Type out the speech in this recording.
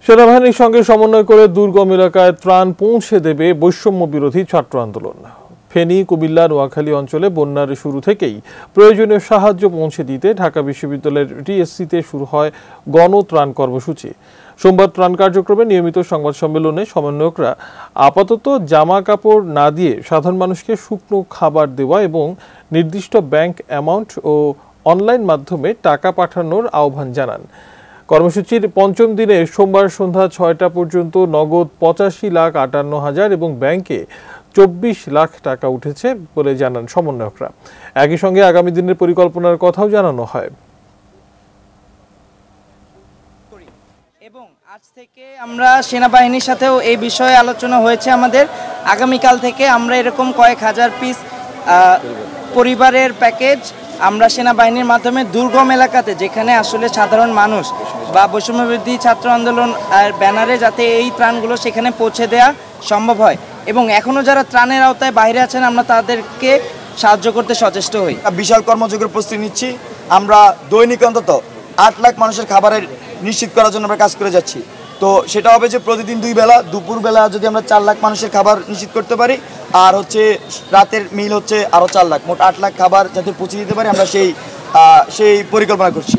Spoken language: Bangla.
সেনাবাহিনীর সঙ্গে সমন্বয় করে দুর্গম এলাকায় ত্রাণ পৌঁছে দেবে বৈষম্য বিরোধী ছাত্র আন্দোলন। ফেনী, কুমিল্লা, নোয়াখালী অঞ্চলে বন্যার শুরু থেকেই প্রয়োজনীয় সাহায্য পৌঁছে দিতে ঢাকা বিশ্ববিদ্যালয়ের টিএসসিতে শুরু হয় গণত্রাণ কর্মসূচি। সোমবার ত্রাণ কার্যক্রমে নিয়মিত সংবাদ সম্মেলনে সমন্বয়করা আপাতত জামা কাপড় না দিয়ে সাধারণ মানুষকে শুকনো খাবার দেওয়া এবং নির্দিষ্ট ব্যাংক অ্যামাউন্ট ও অনলাইন মাধ্যমে টাকা পাঠানোর আহ্বান জানান। কর্মসূচির পঞ্চম দিনে সোমবার সন্ধ্যা ৬টা পর্যন্ত নগদ ৮৫,৫৮,০০০ এবং ব্যাংকে ২৪ লাখ টাকা উঠেছে বলে জানান সমন্বয়করা। একই সঙ্গে আগামী দিনের পরিকল্পনার কথাও জানানো হয়। এবং আজ থেকে আমরা সেনাবাহিনীর সাথেও এই বিষয়ে আলোচনা হয়েছে আমাদের। আগামীকাল থেকে আমরা এরকম কয়েক হাজার পিস পরিবারের প্যাকেজ আমরা সেনাবাহিনীর মাধ্যমে দুর্গম এলাকাতে, যেখানে আসলে সাধারণ মানুষ বা বৈষম্যবিরোধী ছাত্র আন্দোলন ব্যানারে যাতে এই ত্রাণগুলো সেখানে পৌঁছে দেওয়া সম্ভব হয় এবং এখনও যারা ত্রাণের আওতায় বাইরে আছেন আমরা তাদেরকে সাহায্য করতে সচেষ্ট হই। বিশাল কর্মযোগের প্রস্তুতি নিচ্ছি। আমরা দৈনিক অন্তত ৮ লাখ মানুষের খাবারের নিশ্চিত করার জন্য আমরা কাজ করে যাচ্ছি। তো সেটা হবে যে প্রতিদিন 2 বেলা, দুপুরবেলা যদি আমরা 4 লাখ মানুষের খাবার নিশ্চিত করতে পারি, আর হচ্ছে রাতের মিল হচ্ছে আরও 4 লাখ, মোট 8 লাখ খাবার যাতে পৌঁছে দিতে পারি আমরা সেই পরিকল্পনা করছি।